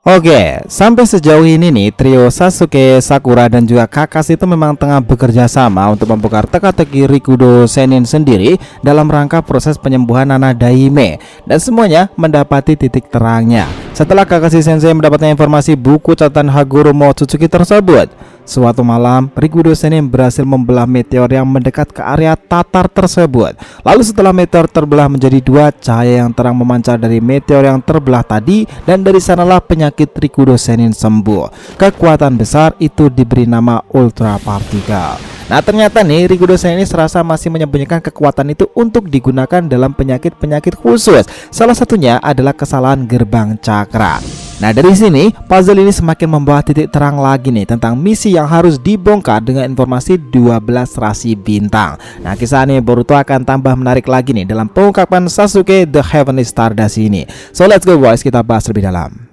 Oke, sampai sejauh ini nih trio Sasuke, Sakura dan juga Kakashi itu memang tengah bekerja sama untuk membongkar teka-teki Rikudo Sennin sendiri dalam rangka proses penyembuhan Nana Daime, dan semuanya mendapati titik terangnya. Setelah Kakashi Sensei mendapatkan informasi buku catatan Haguro Mochizuki tersebut, suatu malam Rikudo Sennin berhasil membelah meteor yang mendekat ke area Tatar tersebut. Lalu setelah meteor terbelah menjadi dua, cahaya yang terang memancar dari meteor yang terbelah tadi, dan dari sanalah penyakit Rikudo Sennin sembuh. Kekuatan besar itu diberi nama Ultra Particle. Nah, ternyata nih Rikudo Sennin ini serasa masih menyembunyikan kekuatan itu untuk digunakan dalam penyakit-penyakit khusus. Salah satunya adalah kesalahan gerbang cakra. Nah, dari sini puzzle ini semakin membawa titik terang lagi nih tentang misi yang harus dibongkar dengan informasi 12 rasi bintang. Nah, kisah ini Boruto akan tambah menarik lagi nih dalam pengungkapan Sasuke The Heavenly Stardust ini. So let's go guys, kita bahas lebih dalam.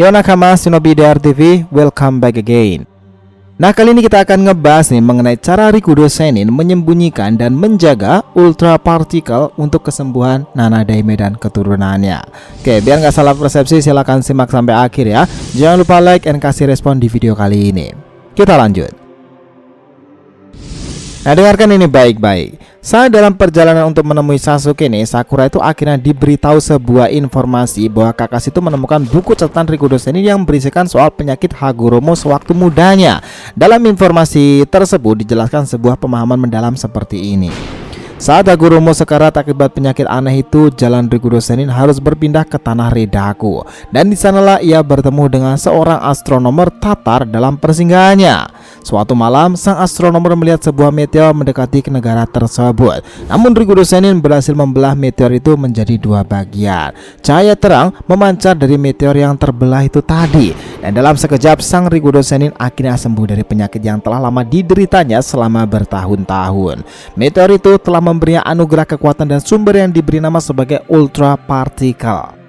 Yo nakama Shinobi DR TV, welcome back again. Nah, kali ini kita akan ngebahas nih mengenai cara Rikudo Sennin menyembunyikan dan menjaga Ultra Particle untuk kesembuhan Nana Daime dan keturunannya. Oke, biar nggak salah persepsi silahkan simak sampai akhir ya. Jangan lupa like dan kasih respon di video kali ini. Kita lanjut. Nah, dengarkan ini baik-baik. Saat dalam perjalanan untuk menemui Sasuke nih, Sakura itu akhirnya diberitahu sebuah informasi bahwa Kakashi itu menemukan buku catatan Rikudo Sennin yang berisikan soal penyakit Hagoromo sewaktu mudanya. Dalam informasi tersebut dijelaskan sebuah pemahaman mendalam seperti ini. Saat Hagoromo sekarat akibat penyakit aneh itu, jalan Rikudo Sennin harus berpindah ke tanah Redaku, dan di sanalah ia bertemu dengan seorang astronomer Tatar dalam persinggahannya. Suatu malam, sang astronomer melihat sebuah meteor mendekati ke negara tersebut. Namun Rikudo Sennin berhasil membelah meteor itu menjadi dua bagian. Cahaya terang memancar dari meteor yang terbelah itu tadi, dan dalam sekejap sang Rikudo Sennin akhirnya sembuh dari penyakit yang telah lama dideritanya selama bertahun-tahun. Meteor itu telah memberinya anugerah kekuatan dan sumber yang diberi nama sebagai Ultra Particle.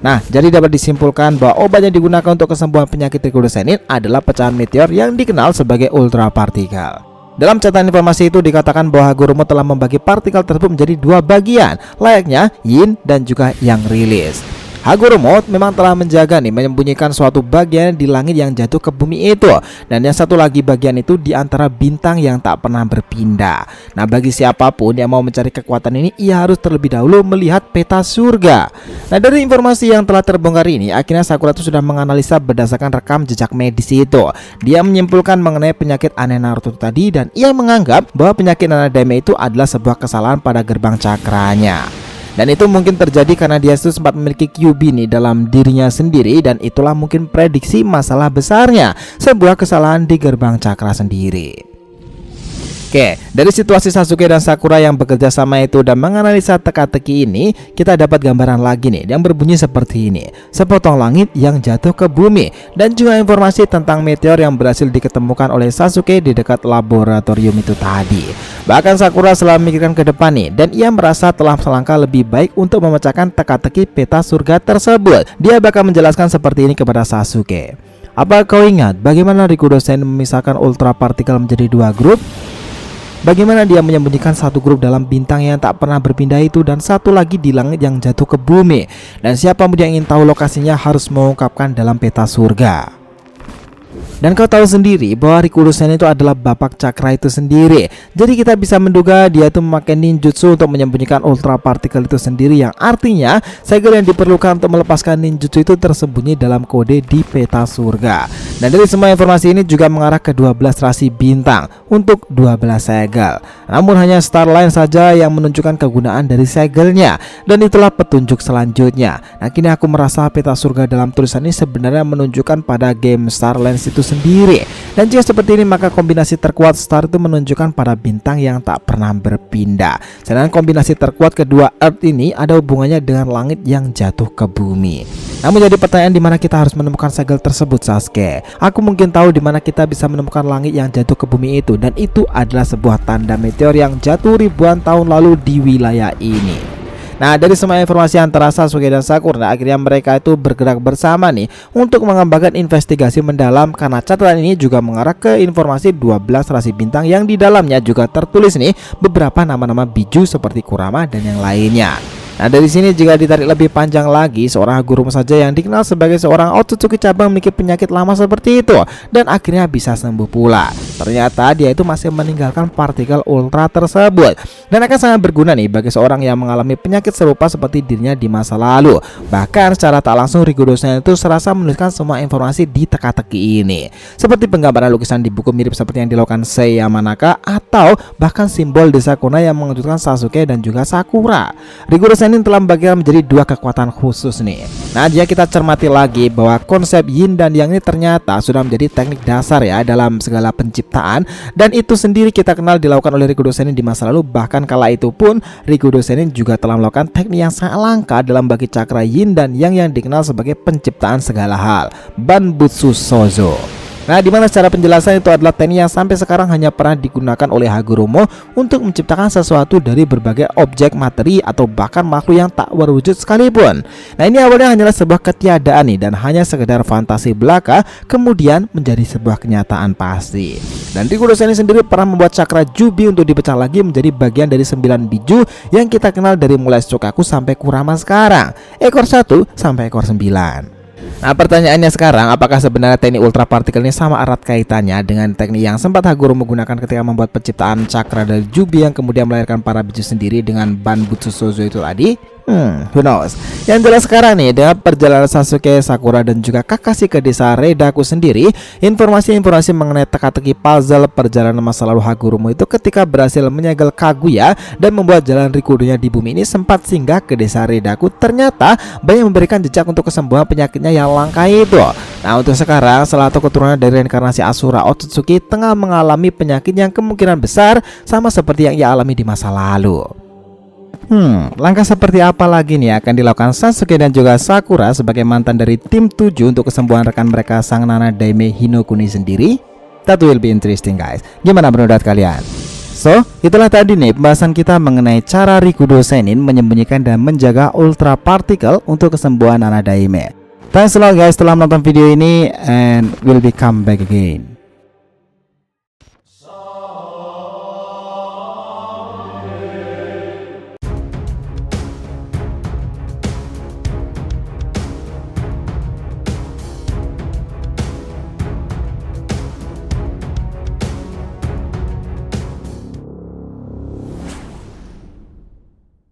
Nah, jadi dapat disimpulkan bahwa obat yang digunakan untuk kesembuhan penyakit Rikudo Sennin adalah pecahan meteor yang dikenal sebagai Ultra Particle. Dalam catatan informasi itu dikatakan bahwa Hagoromo telah membagi partikel tersebut menjadi dua bagian, layaknya yin dan juga yang rilis. Hagoromo memang telah menjaga nih, menyembunyikan suatu bagian di langit yang jatuh ke bumi itu, dan yang satu lagi bagian itu di antara bintang yang tak pernah berpindah. Nah, bagi siapapun yang mau mencari kekuatan ini, ia harus terlebih dahulu melihat peta surga. Nah, dari informasi yang telah terbongkar ini, akhirnya Sakura itu sudah menganalisa berdasarkan rekam jejak medis itu. Dia menyimpulkan mengenai penyakit aneh Naruto tadi, dan ia menganggap bahwa penyakit Nana Daime itu adalah sebuah kesalahan pada gerbang cakranya. Dan itu mungkin terjadi karena dia itu sempat memiliki Kyuubi nih dalam dirinya sendiri, dan itulah mungkin prediksi masalah besarnya, sebuah kesalahan di gerbang cakra sendiri. Oke, dari situasi Sasuke dan Sakura yang bekerja sama itu dan menganalisa teka-teki ini, kita dapat gambaran lagi nih yang berbunyi seperti ini. Sepotong langit yang jatuh ke bumi, dan juga informasi tentang meteor yang berhasil diketemukan oleh Sasuke di dekat laboratorium itu tadi. Bahkan Sakura selalu memikirkan ke depan nih, dan ia merasa telah selangkah lebih baik untuk memecahkan teka-teki peta surga tersebut. Dia bakal menjelaskan seperti ini kepada Sasuke. Apa kau ingat bagaimana Rikudo Sennin memisahkan Ultra Particle menjadi dua grup? Bagaimana dia menyembunyikan satu grup dalam bintang yang tak pernah berpindah itu, dan satu lagi di langit yang jatuh ke bumi. Dan siapa yang ingin tahu lokasinya harus mengungkapkan dalam peta surga. Dan kau tahu sendiri bahwa Rikudo Sennin itu adalah bapak cakra itu sendiri. Jadi kita bisa menduga dia itu memakai ninjutsu untuk menyembunyikan Ultra Particle itu sendiri, yang artinya segel yang diperlukan untuk melepaskan ninjutsu itu tersembunyi dalam kode di peta surga. Dan dari semua informasi ini juga mengarah ke 12 rasi bintang untuk 12 segel. Namun hanya Starline saja yang menunjukkan kegunaan dari segelnya, dan itulah petunjuk selanjutnya. Nah, kini aku merasa peta surga dalam tulisan ini sebenarnya menunjukkan pada game Starline itu sendiri. Dan jika seperti ini, maka kombinasi terkuat Star itu menunjukkan pada bintang yang tak pernah berpindah. Sedangkan kombinasi terkuat kedua Earth ini ada hubungannya dengan langit yang jatuh ke bumi. Namun jadi pertanyaan, di mana kita harus menemukan segel tersebut, Sasuke? Aku mungkin tahu di mana kita bisa menemukan langit yang jatuh ke bumi itu, dan itu adalah sebuah tanda meteor yang jatuh ribuan tahun lalu di wilayah ini. Nah, dari semua informasi antara Sasuke dan Sakura, akhirnya mereka itu bergerak bersama nih untuk mengembangkan investigasi mendalam, karena catatan ini juga mengarah ke informasi 12 rasi bintang yang di dalamnya juga tertulis nih beberapa nama-nama biju seperti Kurama dan yang lainnya. Nah, dari sini jika ditarik lebih panjang lagi, seorang Hagoromo saja yang dikenal sebagai seorang Otsutsuki cabang memiliki penyakit lama seperti itu dan akhirnya bisa sembuh pula. Ternyata dia itu masih meninggalkan partikel ultra tersebut dan akan sangat berguna nih bagi seorang yang mengalami penyakit serupa seperti dirinya di masa lalu. Bahkan secara tak langsung Rigodosen itu serasa menuliskan semua informasi di teka-teki ini, seperti penggambaran lukisan di buku mirip seperti yang dilakukan Sei Yamanaka, atau bahkan simbol desa Konoha yang mengejutkan Sasuke dan juga Sakura. Rigodosen ini telah membagi menjadi dua kekuatan khusus nih. Nah, jika kita cermati lagi bahwa konsep yin dan yang ini ternyata sudah menjadi teknik dasar ya dalam segala penciptaan, dan itu sendiri kita kenal dilakukan oleh Rigodosen di masa lalu. Bahkan kala itu pun Rigodosen juga telah melakukan teknik yang sangat langka dalam bagi cakra yin dan yang dikenal sebagai penciptaan segala hal, Banbutsu Sozo. Nah, dimana secara penjelasan itu adalah teknik yang sampai sekarang hanya pernah digunakan oleh Hagoromo untuk menciptakan sesuatu dari berbagai objek materi atau bahkan makhluk yang tak berwujud sekalipun. Nah, ini awalnya hanyalah sebuah ketiadaan nih dan hanya sekedar fantasi belaka, kemudian menjadi sebuah kenyataan pasti. Dan Rigodosen sendiri pernah membuat cakra Jubi untuk dipecah lagi menjadi bagian dari 9 biju yang kita kenal dari mulai Shokaku sampai Kurama sekarang, ekor 1 sampai ekor 9. Nah, pertanyaannya sekarang, apakah sebenarnya teknik ultra partikel ini sama erat kaitannya dengan teknik yang sempat Hagoromo menggunakan ketika membuat penciptaan cakra dari Jubi yang kemudian melahirkan para biju sendiri dengan Banbutsu Sozo itu tadi? Who knows. Yang jelas sekarang nih, dengan perjalanan Sasuke, Sakura dan juga Kakashi ke desa Reidaku sendiri, informasi-informasi mengenai teka-teki puzzle perjalanan masa lalu Hagoromo itu ketika berhasil menyegel Kaguya dan membuat jalan Rikudonya di bumi ini sempat singgah ke desa Reidaku, ternyata banyak memberikan jejak untuk kesembuhan penyakitnya yang langka itu. Nah, untuk sekarang salah satu keturunan dari reinkarnasi Asura Otsutsuki tengah mengalami penyakit yang kemungkinan besar sama seperti yang ia alami di masa lalu. Langkah seperti apa lagi nih akan dilakukan Sasuke dan juga Sakura sebagai mantan dari tim 7 untuk kesembuhan rekan mereka sang Nana Daime Hinokuni sendiri? That will be interesting guys. Gimana pendapat kalian? So, itulah tadi nih pembahasan kita mengenai cara Rigodosen menyembunyikan dan menjaga ultra particle untuk kesembuhan Nana Daime. Thanks a lot guys telah menonton video ini, and we'll be come back again.